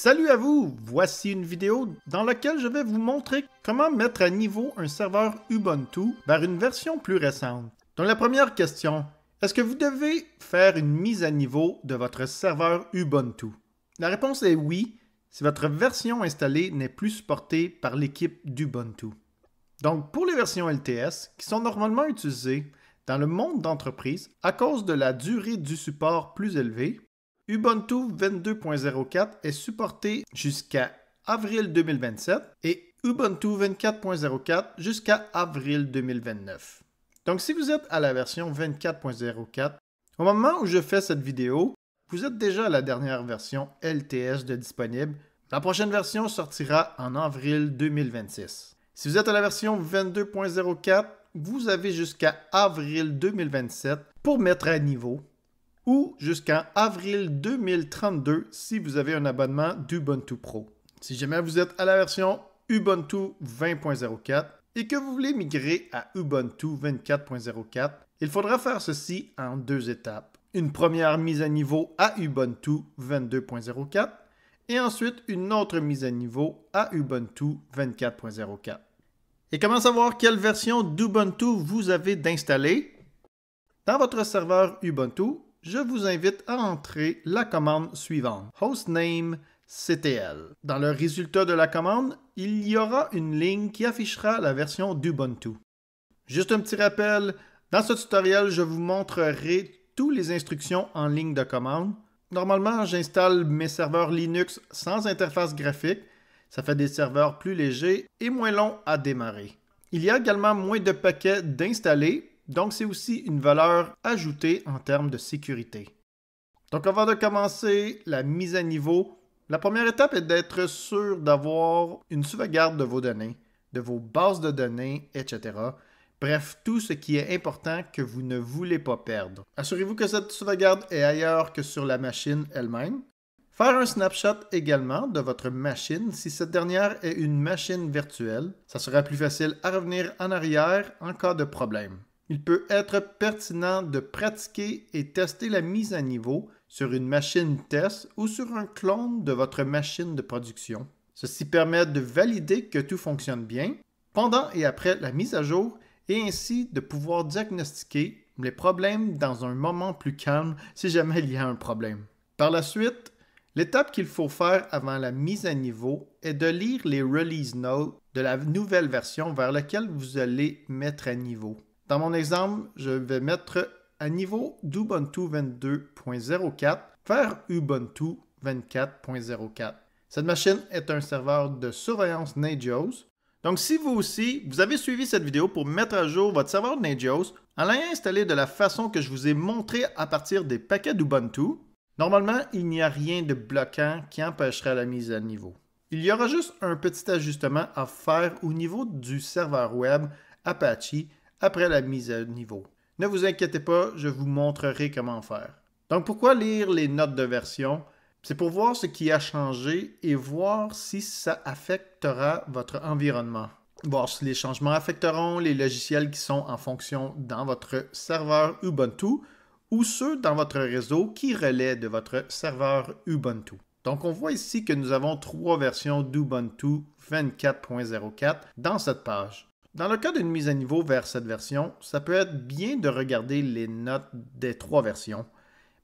Salut à vous! Voici une vidéo dans laquelle je vais vous montrer comment mettre à niveau un serveur Ubuntu vers une version plus récente. Donc la première question, est-ce que vous devez faire une mise à niveau de votre serveur Ubuntu? La réponse est oui, si votre version installée n'est plus supportée par l'équipe d'Ubuntu. Donc pour les versions LTS, qui sont normalement utilisées dans le monde d'entreprise à cause de la durée du support plus élevée, Ubuntu 22.04 est supporté jusqu'à avril 2027 et Ubuntu 24.04 jusqu'à avril 2029. Donc si vous êtes à la version 24.04, au moment où je fais cette vidéo, vous êtes déjà à la dernière version LTS de disponible. La prochaine version sortira en avril 2026. Si vous êtes à la version 22.04, vous avez jusqu'à avril 2027 pour mettre à niveau ou jusqu'en avril 2032 si vous avez un abonnement d'Ubuntu Pro. Si jamais vous êtes à la version Ubuntu 20.04 et que vous voulez migrer à Ubuntu 24.04, il faudra faire ceci en deux étapes. Une première mise à niveau à Ubuntu 22.04 et ensuite une autre mise à niveau à Ubuntu 24.04. Et comment savoir quelle version d'Ubuntu vous avez d'installer? Dans votre serveur Ubuntu, je vous invite à entrer la commande suivante, hostname ctl. Dans le résultat de la commande, il y aura une ligne qui affichera la version d'Ubuntu. Juste un petit rappel, dans ce tutoriel, je vous montrerai toutes les instructions en ligne de commande. Normalement, j'installe mes serveurs Linux sans interface graphique. Ça fait des serveurs plus légers et moins longs à démarrer. Il y a également moins de paquets d'installer. Donc, c'est aussi une valeur ajoutée en termes de sécurité. Donc, avant de commencer la mise à niveau, la première étape est d'être sûr d'avoir une sauvegarde de vos données, de vos bases de données, etc. Bref, tout ce qui est important que vous ne voulez pas perdre. Assurez-vous que cette sauvegarde est ailleurs que sur la machine elle-même. Faire un snapshot également de votre machine si cette dernière est une machine virtuelle. Ça sera plus facile à revenir en arrière en cas de problème. Il peut être pertinent de pratiquer et tester la mise à niveau sur une machine test ou sur un clone de votre machine de production. Ceci permet de valider que tout fonctionne bien pendant et après la mise à jour et ainsi de pouvoir diagnostiquer les problèmes dans un moment plus calme si jamais il y a un problème. Par la suite, l'étape qu'il faut faire avant la mise à niveau est de lire les release notes de la nouvelle version vers laquelle vous allez mettre à niveau. Dans mon exemple, je vais mettre à niveau d'Ubuntu 22.04 vers Ubuntu 24.04. Cette machine est un serveur de surveillance Nagios. Donc, si vous aussi, vous avez suivi cette vidéo pour mettre à jour votre serveur Nagios en l'ayant installé de la façon que je vous ai montré à partir des paquets d'Ubuntu, normalement, il n'y a rien de bloquant qui empêcherait la mise à niveau. Il y aura juste un petit ajustement à faire au niveau du serveur web Apache après la mise à niveau. Ne vous inquiétez pas, je vous montrerai comment faire. Donc pourquoi lire les notes de version? C'est pour voir ce qui a changé et voir si ça affectera votre environnement. Voir si les changements affecteront les logiciels qui sont en fonction dans votre serveur Ubuntu ou ceux dans votre réseau qui relaient de votre serveur Ubuntu. Donc on voit ici que nous avons trois versions d'Ubuntu 24.04 dans cette page. Dans le cas d'une mise à niveau vers cette version, ça peut être bien de regarder les notes des trois versions,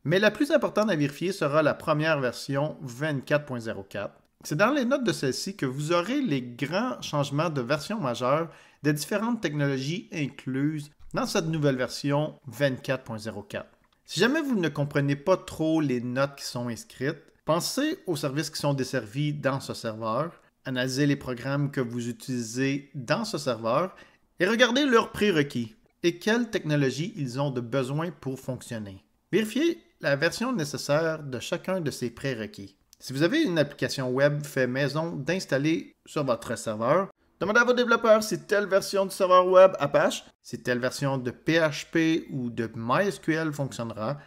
mais la plus importante à vérifier sera la première version 24.04. C'est dans les notes de celle-ci que vous aurez les grands changements de version majeure des différentes technologies incluses dans cette nouvelle version 24.04. Si jamais vous ne comprenez pas trop les notes qui sont inscrites, pensez aux services qui sont desservis dans ce serveur, analysez les programmes que vous utilisez dans ce serveur et regardez leurs prérequis et quelles technologies ils ont de besoin pour fonctionner. Vérifiez la version nécessaire de chacun de ces prérequis. Si vous avez une application web fait maison d'installer sur votre serveur, demandez à vos développeurs si telle version du serveur web Apache, si telle version de PHP ou de MySQL fonctionnera,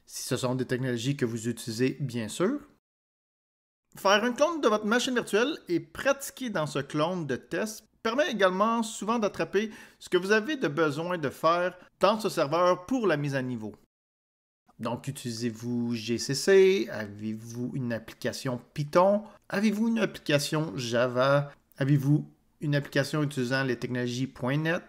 si ce sont des technologies que vous utilisez bien sûr. Faire un clone de votre machine virtuelle et pratiquer dans ce clone de test permet également souvent d'attraper ce que vous avez de besoin de faire dans ce serveur pour la mise à niveau. Donc, utilisez-vous GCC? Avez-vous une application Python? Avez-vous une application Java? Avez-vous une application utilisant les technologies .NET?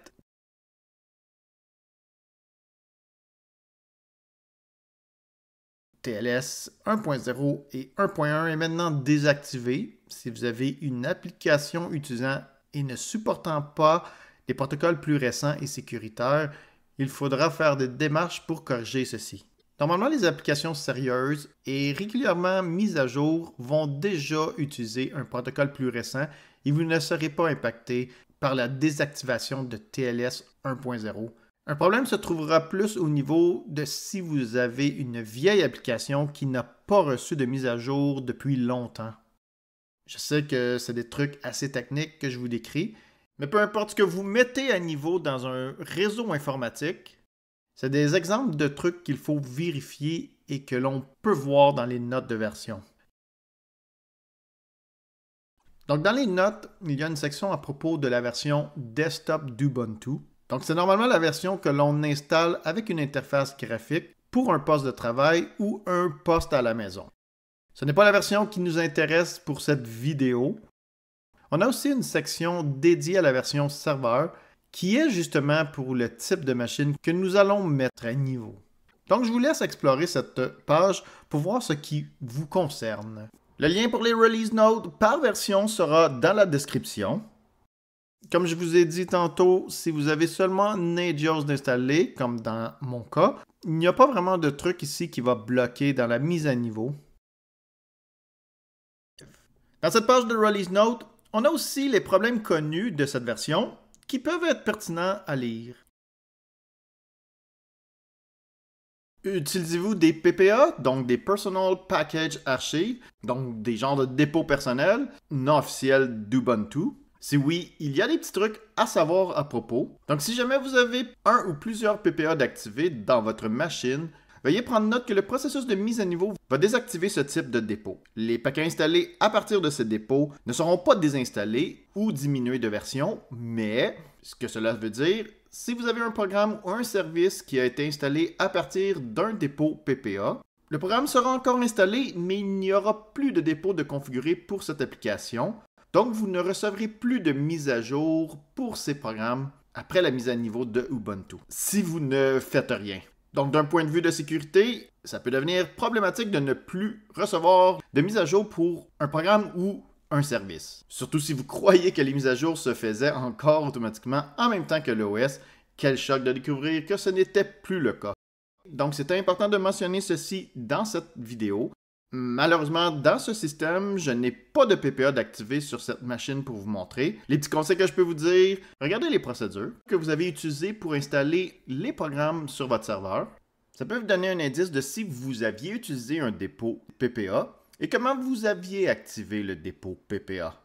TLS 1.0 et 1.1 est maintenant désactivé. Si vous avez une application utilisant et ne supportant pas les protocoles plus récents et sécuritaires, il faudra faire des démarches pour corriger ceci. Normalement, les applications sérieuses et régulièrement mises à jour vont déjà utiliser un protocole plus récent et vous ne serez pas impacté par la désactivation de TLS 1.0. Un problème se trouvera plus au niveau de si vous avez une vieille application qui n'a pas reçu de mise à jour depuis longtemps. Je sais que c'est des trucs assez techniques que je vous décris, mais peu importe ce que vous mettez à niveau dans un réseau informatique, c'est des exemples de trucs qu'il faut vérifier et que l'on peut voir dans les notes de version. Donc dans les notes, il y a une section à propos de la version desktop d'Ubuntu. Donc c'est normalement la version que l'on installe avec une interface graphique pour un poste de travail ou un poste à la maison. Ce n'est pas la version qui nous intéresse pour cette vidéo. On a aussi une section dédiée à la version serveur qui est justement pour le type de machine que nous allons mettre à niveau. Donc je vous laisse explorer cette page pour voir ce qui vous concerne. Le lien pour les release notes par version sera dans la description. Comme je vous ai dit tantôt, si vous avez seulement Nagios installé, comme dans mon cas, il n'y a pas vraiment de truc ici qui va bloquer dans la mise à niveau. Dans cette page de Release Note, on a aussi les problèmes connus de cette version qui peuvent être pertinents à lire. Utilisez-vous des PPA, donc des Personal Package Archive, donc des genres de dépôts personnels non officiels d'Ubuntu? Si oui, il y a des petits trucs à savoir à propos. Donc si jamais vous avez un ou plusieurs PPA d'activer dans votre machine, veuillez prendre note que le processus de mise à niveau va désactiver ce type de dépôt. Les paquets installés à partir de ce dépôt ne seront pas désinstallés ou diminués de version, mais ce que cela veut dire, si vous avez un programme ou un service qui a été installé à partir d'un dépôt PPA, le programme sera encore installé, mais il n'y aura plus de dépôt de configuré pour cette application. Donc, vous ne recevrez plus de mise à jour pour ces programmes après la mise à niveau de Ubuntu, si vous ne faites rien. Donc, d'un point de vue de sécurité, ça peut devenir problématique de ne plus recevoir de mise à jour pour un programme ou un service. Surtout si vous croyez que les mises à jour se faisaient encore automatiquement en même temps que l'OS. Quel choc de découvrir que ce n'était plus le cas. Donc, c'est important de mentionner ceci dans cette vidéo. Malheureusement, dans ce système, je n'ai pas de PPA d'activer sur cette machine pour vous montrer. Les petits conseils que je peux vous dire, regardez les procédures que vous avez utilisées pour installer les programmes sur votre serveur. Ça peut vous donner un indice de si vous aviez utilisé un dépôt PPA et comment vous aviez activé le dépôt PPA.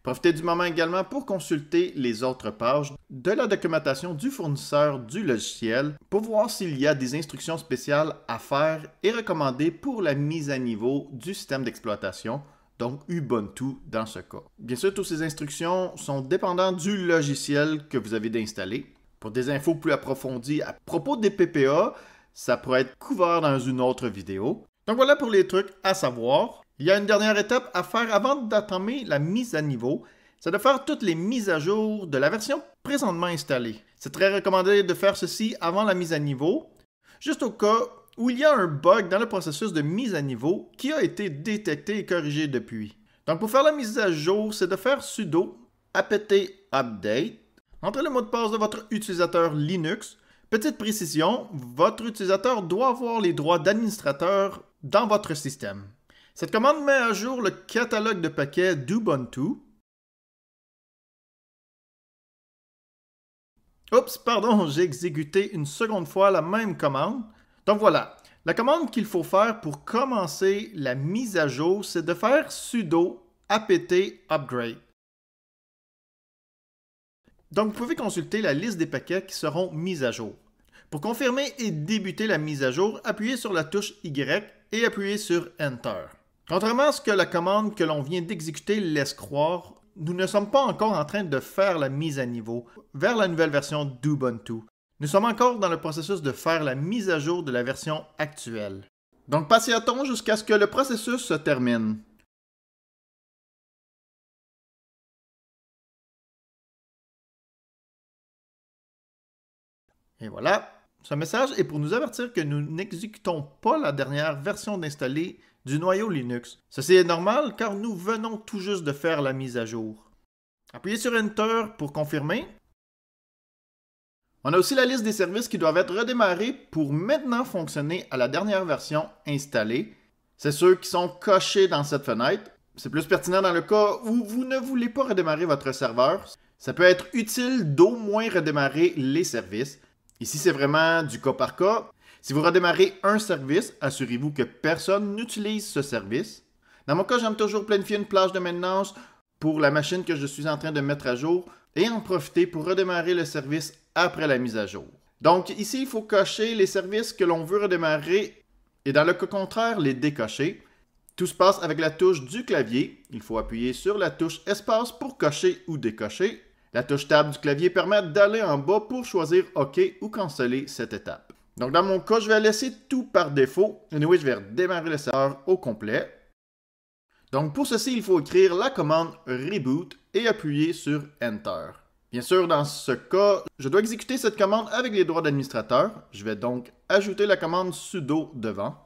Profitez du moment également pour consulter les autres pages de la documentation du fournisseur du logiciel pour voir s'il y a des instructions spéciales à faire et recommandées pour la mise à niveau du système d'exploitation, donc Ubuntu dans ce cas. Bien sûr, toutes ces instructions sont dépendantes du logiciel que vous avez d'installer. Pour des infos plus approfondies à propos des PPA, ça pourrait être couvert dans une autre vidéo. Donc voilà pour les trucs à savoir. Il y a une dernière étape à faire avant d'entamer la mise à niveau, c'est de faire toutes les mises à jour de la version présentement installée. C'est très recommandé de faire ceci avant la mise à niveau, juste au cas où il y a un bug dans le processus de mise à niveau qui a été détecté et corrigé depuis. Donc pour faire la mise à jour, c'est de faire sudo apt update, entrez le mot de passe de votre utilisateur Linux. Petite précision, votre utilisateur doit avoir les droits d'administrateur dans votre système. Cette commande met à jour le catalogue de paquets d'Ubuntu. Oups, pardon, j'ai exécuté une seconde fois la même commande. Donc voilà, la commande qu'il faut faire pour commencer la mise à jour, c'est de faire sudo apt upgrade. Donc vous pouvez consulter la liste des paquets qui seront mis à jour. Pour confirmer et débuter la mise à jour, appuyez sur la touche Y et appuyez sur Enter. Contrairement à ce que la commande que l'on vient d'exécuter laisse croire, nous ne sommes pas encore en train de faire la mise à niveau vers la nouvelle version d'Ubuntu. Nous sommes encore dans le processus de faire la mise à jour de la version actuelle. Donc patientons jusqu'à ce que le processus se termine. Et voilà, ce message est pour nous avertir que nous n'exécutons pas la dernière version d'installer du noyau Linux. Ceci est normal car nous venons tout juste de faire la mise à jour. Appuyez sur Enter pour confirmer. On a aussi la liste des services qui doivent être redémarrés pour maintenant fonctionner à la dernière version installée. C'est ceux qui sont cochés dans cette fenêtre. C'est plus pertinent dans le cas où vous ne voulez pas redémarrer votre serveur. Ça peut être utile d'au moins redémarrer les services. Ici, c'est vraiment du cas par cas. Si vous redémarrez un service, assurez-vous que personne n'utilise ce service. Dans mon cas, j'aime toujours planifier une plage de maintenance pour la machine que je suis en train de mettre à jour et en profiter pour redémarrer le service après la mise à jour. Donc ici, il faut cocher les services que l'on veut redémarrer et dans le cas contraire, les décocher. Tout se passe avec la touche du clavier. Il faut appuyer sur la touche espace pour cocher ou décocher. La touche Tab du clavier permet d'aller en bas pour choisir OK ou canceller cette étape. Donc dans mon cas, je vais laisser tout par défaut. Anyway, je vais redémarrer le serveur au complet. Donc pour ceci, il faut écrire la commande Reboot et appuyer sur Enter. Bien sûr, dans ce cas, je dois exécuter cette commande avec les droits d'administrateur. Je vais donc ajouter la commande sudo devant.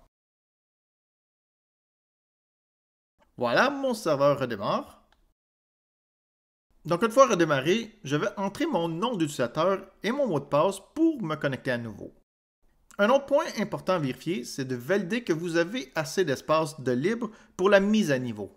Voilà, mon serveur redémarre. Donc une fois redémarré, je vais entrer mon nom d'utilisateur et mon mot de passe pour me connecter à nouveau. Un autre point important à vérifier, c'est de valider que vous avez assez d'espace de libre pour la mise à niveau.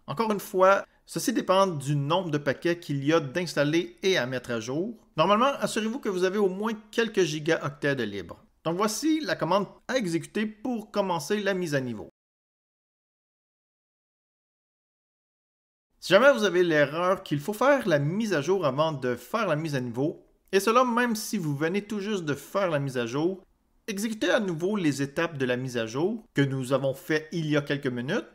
Encore une fois, ceci dépend du nombre de paquets qu'il y a d'installer et à mettre à jour. Normalement, assurez-vous que vous avez au moins quelques gigaoctets de libre. Donc voici la commande à exécuter pour commencer la mise à niveau. Si jamais vous avez l'erreur qu'il faut faire la mise à jour avant de faire la mise à niveau, et cela même si vous venez tout juste de faire la mise à jour, exécutez à nouveau les étapes de la mise à jour que nous avons fait il y a quelques minutes.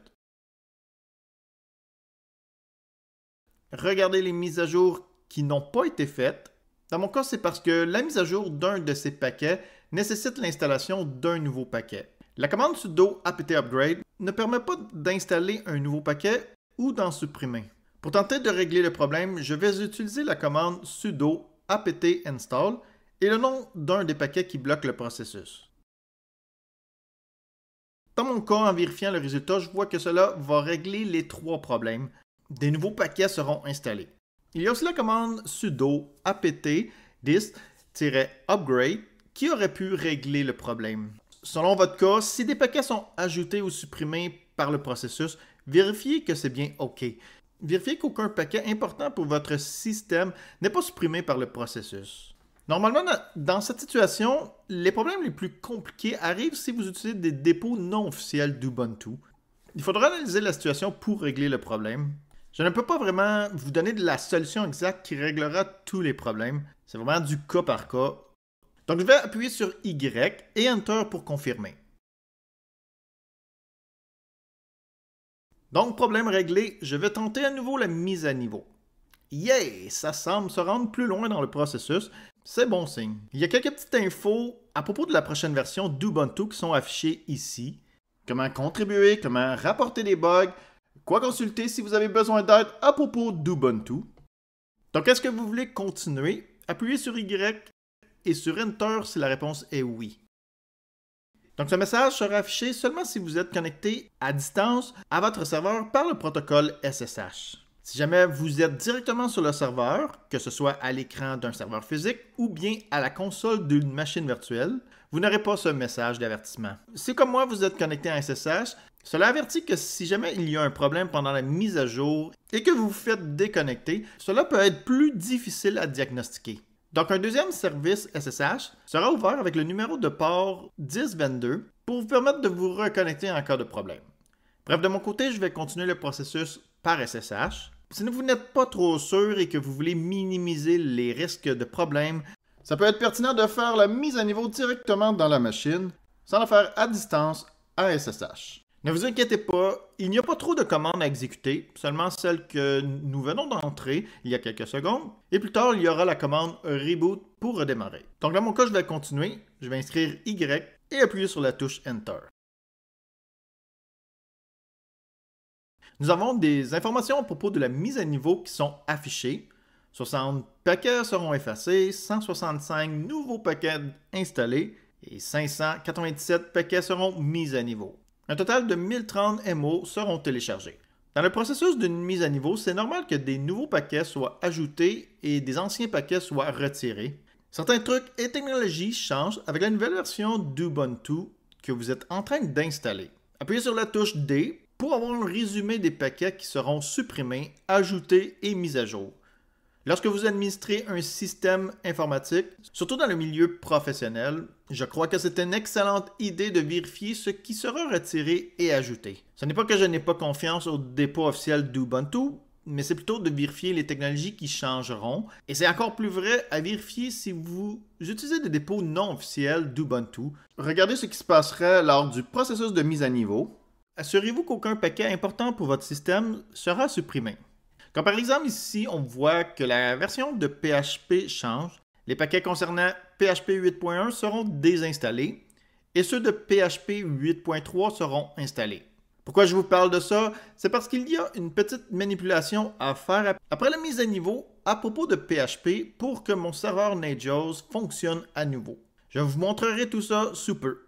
Regardez les mises à jour qui n'ont pas été faites. Dans mon cas, c'est parce que la mise à jour d'un de ces paquets nécessite l'installation d'un nouveau paquet. La commande sudo apt upgrade ne permet pas d'installer un nouveau paquet ou d'en supprimer. Pour tenter de régler le problème, je vais utiliser la commande sudo apt install et le nom d'un des paquets qui bloque le processus. Dans mon cas, en vérifiant le résultat, je vois que cela va régler les trois problèmes. Des nouveaux paquets seront installés. Il y a aussi la commande sudo apt dist-upgrade qui aurait pu régler le problème. Selon votre cas, si des paquets sont ajoutés ou supprimés par le processus, vérifiez que c'est bien OK. Vérifiez qu'aucun paquet important pour votre système n'est pas supprimé par le processus. Normalement, dans cette situation, les problèmes les plus compliqués arrivent si vous utilisez des dépôts non officiels d'Ubuntu. Il faudra analyser la situation pour régler le problème. Je ne peux pas vraiment vous donner de la solution exacte qui réglera tous les problèmes. C'est vraiment du cas par cas. Donc je vais appuyer sur Y et Enter pour confirmer. Donc problème réglé, je vais tenter à nouveau la mise à niveau. Yeah! Ça semble se rendre plus loin dans le processus. C'est bon signe. Il y a quelques petites infos à propos de la prochaine version d'Ubuntu qui sont affichées ici. Comment contribuer, comment rapporter des bugs, quoi consulter si vous avez besoin d'aide à propos d'Ubuntu. Donc est-ce que vous voulez continuer? Appuyez sur Y et sur Enter si la réponse est oui. Donc ce message sera affiché seulement si vous êtes connecté à distance à votre serveur par le protocole SSH. Si jamais vous êtes directement sur le serveur, que ce soit à l'écran d'un serveur physique ou bien à la console d'une machine virtuelle, vous n'aurez pas ce message d'avertissement. Si comme moi vous êtes connecté à SSH, cela avertit que si jamais il y a un problème pendant la mise à jour et que vous vous faites déconnecter, cela peut être plus difficile à diagnostiquer. Donc un deuxième service SSH sera ouvert avec le numéro de port 1022 pour vous permettre de vous reconnecter en cas de problème. Bref, de mon côté, je vais continuer le processus par SSH. Si vous n'êtes pas trop sûr et que vous voulez minimiser les risques de problème, ça peut être pertinent de faire la mise à niveau directement dans la machine, sans la faire à distance à SSH. Ne vous inquiétez pas, il n'y a pas trop de commandes à exécuter, seulement celles que nous venons d'entrer il y a quelques secondes, et plus tard il y aura la commande reboot pour redémarrer. Donc dans mon cas, je vais continuer, je vais inscrire Y et appuyer sur la touche Enter. Nous avons des informations à propos de la mise à niveau qui sont affichées. 60 paquets seront effacés, 165 nouveaux paquets installés et 597 paquets seront mis à niveau. Un total de 1030 MO seront téléchargés. Dans le processus d'une mise à niveau, c'est normal que des nouveaux paquets soient ajoutés et des anciens paquets soient retirés. Certains trucs et technologies changent avec la nouvelle version d'Ubuntu que vous êtes en train d'installer. Appuyez sur la touche D pour avoir un résumé des paquets qui seront supprimés, ajoutés et mis à jour. Lorsque vous administrez un système informatique, surtout dans le milieu professionnel, je crois que c'est une excellente idée de vérifier ce qui sera retiré et ajouté. Ce n'est pas que je n'ai pas confiance au dépôt officiel d'Ubuntu, mais c'est plutôt de vérifier les technologies qui changeront. Et c'est encore plus vrai à vérifier si vous utilisez des dépôts non officiels d'Ubuntu. Regardez ce qui se passerait lors du processus de mise à niveau. Assurez-vous qu'aucun paquet important pour votre système sera supprimé. Comme par exemple ici, on voit que la version de PHP change. Les paquets concernant PHP 8.1 seront désinstallés et ceux de PHP 8.3 seront installés. Pourquoi je vous parle de ça? C'est parce qu'il y a une petite manipulation à faire après la mise à niveau à propos de PHP pour que mon serveur Nagios fonctionne à nouveau. Je vous montrerai tout ça sous peu.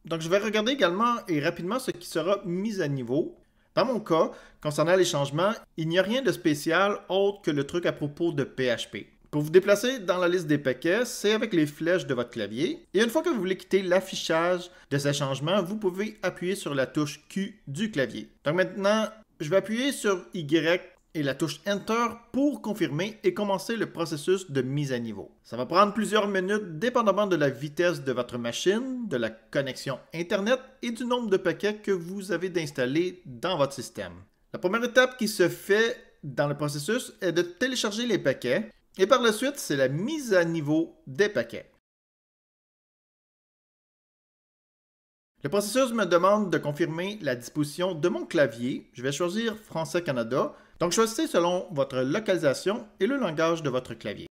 Donc je vais regarder également et rapidement ce qui sera mis à niveau. Dans mon cas, concernant les changements, il n'y a rien de spécial autre que le truc à propos de PHP. Pour vous déplacer dans la liste des paquets, c'est avec les flèches de votre clavier. Et une fois que vous voulez quitter l'affichage de ces changements, vous pouvez appuyer sur la touche Q du clavier. Donc maintenant, je vais appuyer sur Y et la touche Enter pour confirmer et commencer le processus de mise à niveau. Ça va prendre plusieurs minutes dépendamment de la vitesse de votre machine, de la connexion Internet et du nombre de paquets que vous avez d'installer dans votre système. La première étape qui se fait dans le processus est de télécharger les paquets et par la suite, c'est la mise à niveau des paquets. Le processus me demande de confirmer la disposition de mon clavier. Je vais choisir Français Canada. Donc choisissez selon votre localisation et le langage de votre clavier.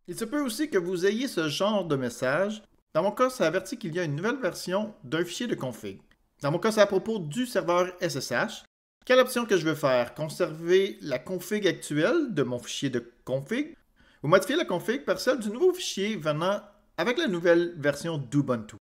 Il se peut aussi que vous ayez ce genre de message. Dans mon cas, ça avertit qu'il y a une nouvelle version d'un fichier de config. Dans mon cas, c'est à propos du serveur SSH. Quelle option que je veux faire? Conserver la config actuelle de mon fichier de config ou modifier la config par celle du nouveau fichier venant avec la nouvelle version d'Ubuntu.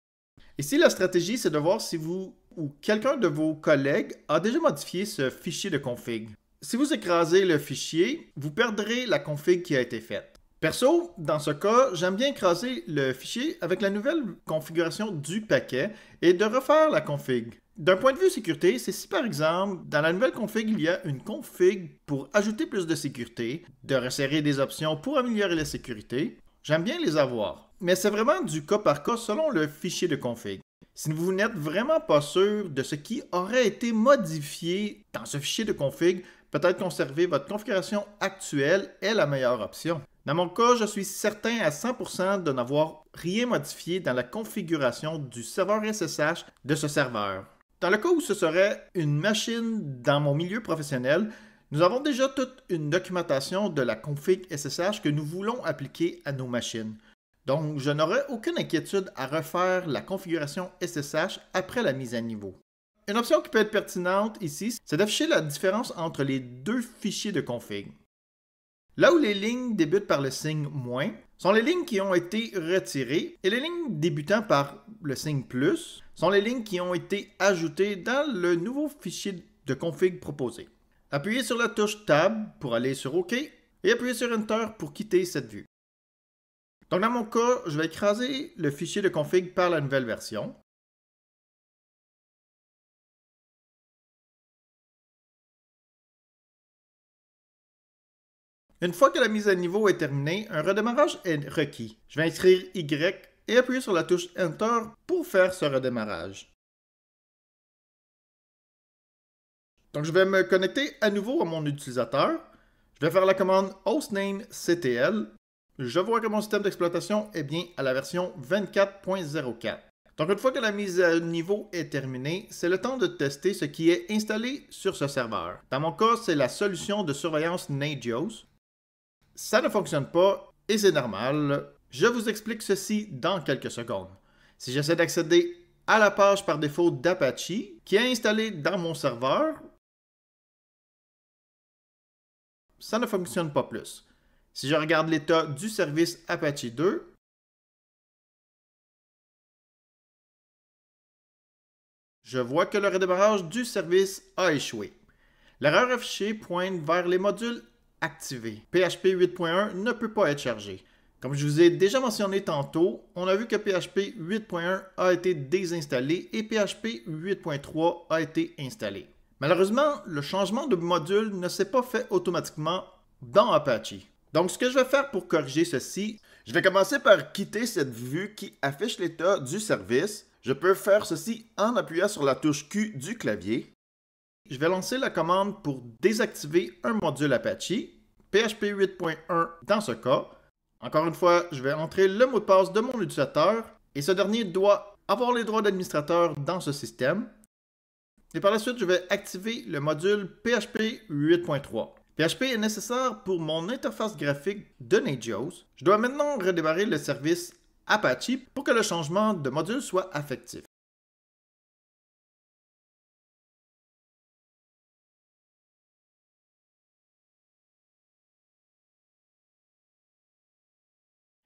Ici, la stratégie, c'est de voir si vous ou quelqu'un de vos collègues a déjà modifié ce fichier de config. Si vous écrasez le fichier, vous perdrez la config qui a été faite. Perso, dans ce cas, j'aime bien écraser le fichier avec la nouvelle configuration du paquet et de refaire la config. D'un point de vue sécurité, c'est si par exemple, dans la nouvelle config, il y a une config pour ajouter plus de sécurité, de resserrer des options pour améliorer la sécurité, j'aime bien les avoir. Mais c'est vraiment du cas par cas selon le fichier de config. Si vous n'êtes vraiment pas sûr de ce qui aurait été modifié dans ce fichier de config, peut-être conserver votre configuration actuelle est la meilleure option. Dans mon cas, je suis certain à 100% de n'avoir rien modifié dans la configuration du serveur SSH de ce serveur. Dans le cas où ce serait une machine dans mon milieu professionnel, nous avons déjà toute une documentation de la config SSH que nous voulons appliquer à nos machines. Donc, je n'aurai aucune inquiétude à refaire la configuration SSH après la mise à niveau. Une option qui peut être pertinente ici, c'est d'afficher la différence entre les deux fichiers de config. Là où les lignes débutent par le signe moins, sont les lignes qui ont été retirées et les lignes débutant par le signe plus sont les lignes qui ont été ajoutées dans le nouveau fichier de config proposé. Appuyez sur la touche Tab pour aller sur OK et appuyez sur Enter pour quitter cette vue. Donc dans mon cas, je vais écraser le fichier de config par la nouvelle version. Une fois que la mise à niveau est terminée, un redémarrage est requis. Je vais inscrire Y et appuyer sur la touche Enter pour faire ce redémarrage. Donc je vais me connecter à nouveau à mon utilisateur. Je Je vais faire la commande hostnamectl. Je vois que mon système d'exploitation est bien à la version 24.04. Donc une fois que la mise à niveau est terminée, c'est le temps de tester ce qui est installé sur ce serveur. Dans mon cas, c'est la solution de surveillance Nagios. Ça ne fonctionne pas et c'est normal. Je vous explique ceci dans quelques secondes. Si j'essaie d'accéder à la page par défaut d'Apache qui est installée dans mon serveur, ça ne fonctionne pas plus. Si je regarde l'état du service Apache 2, je vois que le redémarrage du service a échoué. L'erreur affichée pointe vers les modules activés. PHP 8.1 ne peut pas être chargé. Comme je vous ai déjà mentionné tantôt, on a vu que PHP 8.1 a été désinstallé et PHP 8.3 a été installé. Malheureusement, le changement de module ne s'est pas fait automatiquement dans Apache. Donc, ce que je vais faire pour corriger ceci, je vais commencer par quitter cette vue qui affiche l'état du service. Je peux faire ceci en appuyant sur la touche Q du clavier. Je vais lancer la commande pour désactiver un module Apache, PHP 8.1 dans ce cas. Encore une fois, je vais entrer le mot de passe de mon utilisateur et ce dernier doit avoir les droits d'administrateur dans ce système. Et par la suite, je vais activer le module PHP 8.3. PHP est nécessaire pour mon interface graphique de Nagios. Je dois maintenant redémarrer le service Apache pour que le changement de module soit effectif.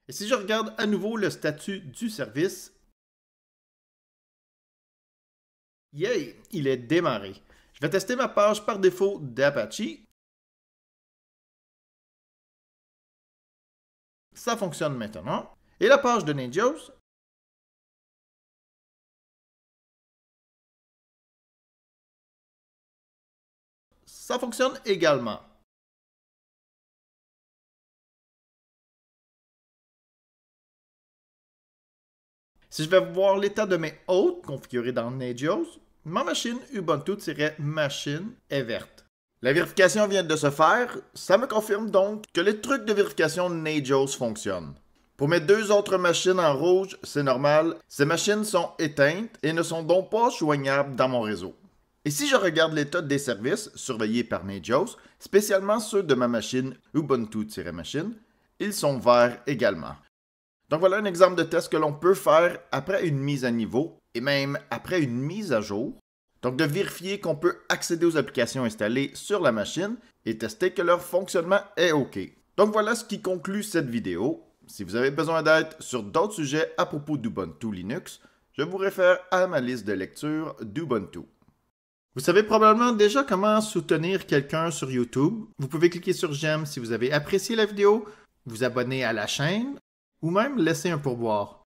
Et si je regarde à nouveau le statut du service, yay, il est démarré. Je vais tester ma page par défaut d'Apache. Ça fonctionne maintenant. Et la page de Nagios, ça fonctionne également. Si je vais voir l'état de mes hôtes configurés dans Nagios, ma machine Ubuntu-machine est verte. La vérification vient de se faire, ça me confirme donc que les trucs de vérification Nagios fonctionnent. Pour mes deux autres machines en rouge, c'est normal, ces machines sont éteintes et ne sont donc pas joignables dans mon réseau. Et si je regarde l'état des services surveillés par Nagios, spécialement ceux de ma machine Ubuntu-machine, ils sont verts également. Donc voilà un exemple de test que l'on peut faire après une mise à niveau et même après une mise à jour. Donc de vérifier qu'on peut accéder aux applications installées sur la machine et tester que leur fonctionnement est OK. Donc voilà ce qui conclut cette vidéo. Si vous avez besoin d'aide sur d'autres sujets à propos d'Ubuntu Linux, je vous réfère à ma liste de lecture d'Ubuntu. Vous savez probablement déjà comment soutenir quelqu'un sur YouTube. Vous pouvez cliquer sur j'aime si vous avez apprécié la vidéo, vous abonner à la chaîne ou même laisser un pourboire.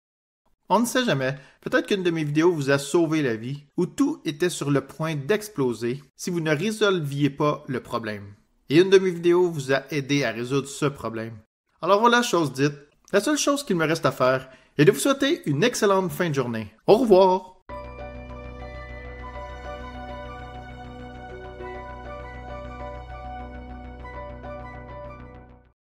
On ne sait jamais, peut-être qu'une de mes vidéos vous a sauvé la vie ou tout était sur le point d'exploser si vous ne résolviez pas le problème. Et une de mes vidéos vous a aidé à résoudre ce problème. Alors voilà, chose dite, la seule chose qu'il me reste à faire est de vous souhaiter une excellente fin de journée. Au revoir!